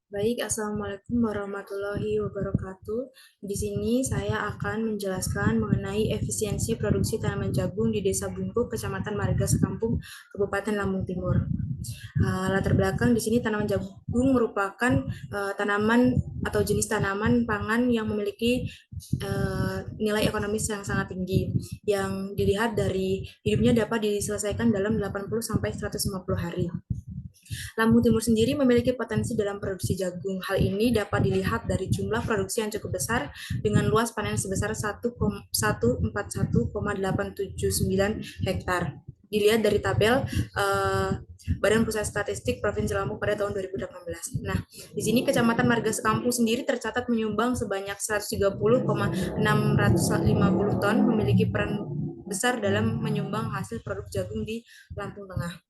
Baik, Assalamualaikum warahmatullahi wabarakatuh. Di sini saya akan menjelaskan mengenai efisiensi produksi tanaman jagung di Desa Bungkuk, Kecamatan Marga Sekampung, Kabupaten Lampung Timur. Latar belakang di sini tanaman jagung merupakan tanaman atau jenis tanaman pangan yang memiliki nilai ekonomis yang sangat tinggi, yang dilihat dari hidupnya dapat diselesaikan dalam 80 sampai 150 hari. Lampung Timur sendiri memiliki potensi dalam produksi jagung. Hal ini dapat dilihat dari jumlah produksi yang cukup besar dengan luas panen sebesar 141,879 hektar. Dilihat dari tabel Badan Pusat Statistik Provinsi Lampung pada tahun 2018. Nah, di sini Kecamatan Marga Sekampung sendiri tercatat menyumbang sebanyak 130,650 ton, memiliki peran besar dalam menyumbang hasil produk jagung di Lampung Tengah.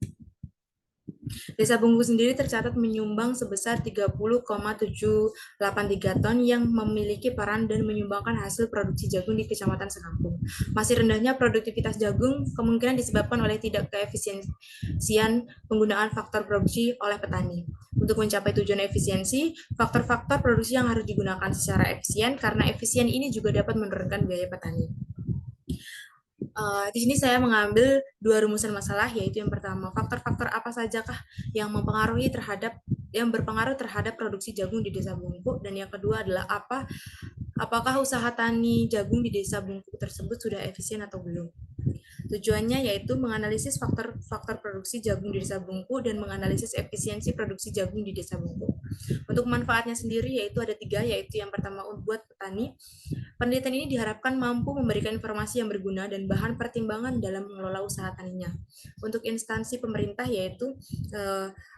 Desa Bungku sendiri tercatat menyumbang sebesar 30,783 ton yang memiliki peran dan menyumbangkan hasil produksi jagung di Kecamatan Sekampung. Masih rendahnya produktivitas jagung kemungkinan disebabkan oleh tidak keefisiensian penggunaan faktor produksi oleh petani. Untuk mencapai tujuan efisiensi, faktor-faktor produksi yang harus digunakan secara efisien karena efisien ini juga dapat menurunkan biaya petani. Di sini saya mengambil dua rumusan masalah, yaitu yang pertama, faktor-faktor apa sajakah yang berpengaruh terhadap produksi jagung di Desa Bungkuk, dan yang kedua adalah apakah usaha tani jagung di Desa Bungkuk tersebut sudah efisien atau belum. Tujuannya yaitu menganalisis faktor-faktor produksi jagung di Desa Bungkuk dan menganalisis efisiensi produksi jagung di Desa Bungkuk. Untuk manfaatnya sendiri yaitu ada tiga, yaitu yang pertama buat petani. Penelitian ini diharapkan mampu memberikan informasi yang berguna dan bahan pertimbangan dalam mengelola usaha taninya. Untuk instansi pemerintah yaitu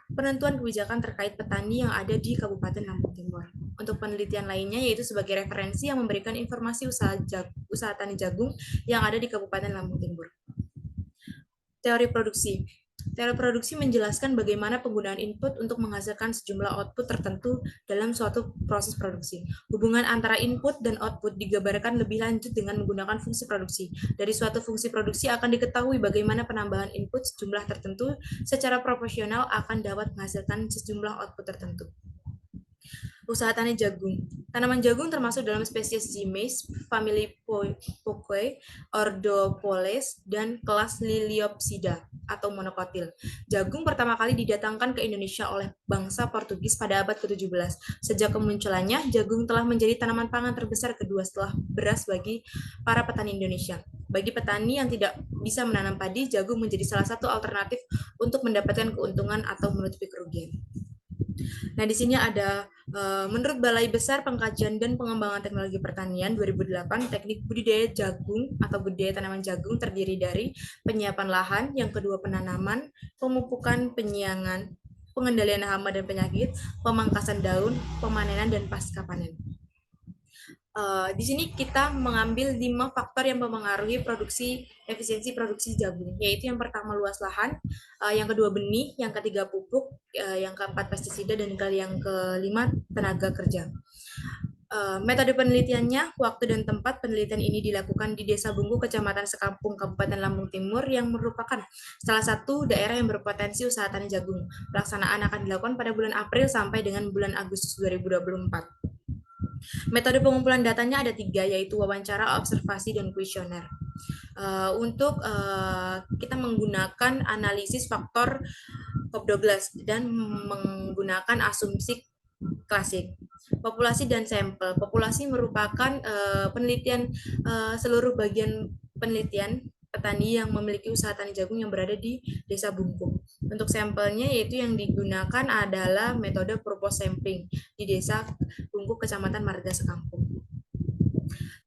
penentuan kebijakan terkait petani yang ada di Kabupaten Lampung Timur. Untuk penelitian lainnya yaitu sebagai referensi yang memberikan informasi usaha tani jagung yang ada di Kabupaten Lampung Timur. Teori produksi. Teori produksi menjelaskan bagaimana penggunaan input untuk menghasilkan sejumlah output tertentu dalam suatu proses produksi. Hubungan antara input dan output digambarkan lebih lanjut dengan menggunakan fungsi produksi. Dari suatu fungsi produksi akan diketahui bagaimana penambahan input sejumlah tertentu secara proporsional akan dapat menghasilkan sejumlah output tertentu. Usaha tani jagung. Tanaman jagung termasuk dalam spesies Zimys, famili Poaceae, ordo Poles, dan kelas Liliopsida atau monokotil. Jagung pertama kali didatangkan ke Indonesia oleh bangsa Portugis pada abad ke-17. Sejak kemunculannya, jagung telah menjadi tanaman pangan terbesar kedua setelah beras bagi para petani Indonesia. Bagi petani yang tidak bisa menanam padi, jagung menjadi salah satu alternatif untuk mendapatkan keuntungan atau menutupi kerugian. Nah, di sini ada menurut Balai Besar Pengkajian dan Pengembangan Teknologi Pertanian 2008, teknik budidaya jagung atau budidaya tanaman jagung terdiri dari penyiapan lahan, yang kedua penanaman, pemupukan, penyiangan, pengendalian hama dan penyakit, pemangkasan daun, pemanenan, dan pasca panen. Di sini kita mengambil 5 faktor yang mempengaruhi efisiensi produksi jagung, yaitu yang pertama luas lahan, yang kedua benih, yang ketiga pupuk, yang keempat pestisida, dan yang kelima tenaga kerja. Metode penelitiannya, waktu dan tempat penelitian ini dilakukan di Desa Bungku, Kecamatan Sekampung, Kabupaten Lampung Timur, yang merupakan salah satu daerah yang berpotensi usaha tani jagung. Pelaksanaan akan dilakukan pada bulan April sampai dengan bulan Agustus 2024. Metode pengumpulan datanya ada 3, yaitu wawancara, observasi, dan kuesioner. Untuk kita menggunakan analisis faktor COP12 dan menggunakan asumsi klasik. Populasi dan sampel. Populasi merupakan penelitian seluruh bagian penelitian petani yang memiliki usaha tani jagung yang berada di Desa Bungkuk. Untuk sampelnya yaitu yang digunakan adalah metode purpose sampling di Desa Bungkuk, Kecamatan Marga Sekampung.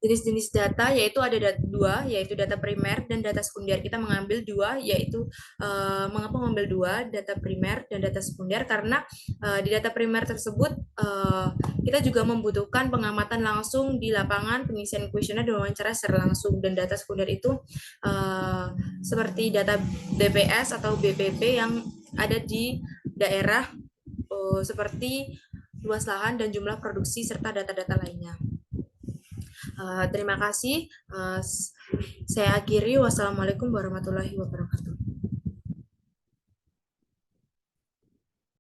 Jenis-jenis data yaitu ada dua, yaitu data primer dan data sekunder. Kita mengambil dua, yaitu mengapa mengambil dua, data primer dan data sekunder, karena di data primer tersebut kita juga membutuhkan pengamatan langsung di lapangan, pengisian kuesioner dan wawancara secara langsung. Dan data sekunder itu seperti data BPS atau BPP yang ada di daerah, seperti luas lahan dan jumlah produksi serta data-data lainnya. Terima kasih. Saya akhiri. Wassalamualaikum warahmatullahi wabarakatuh.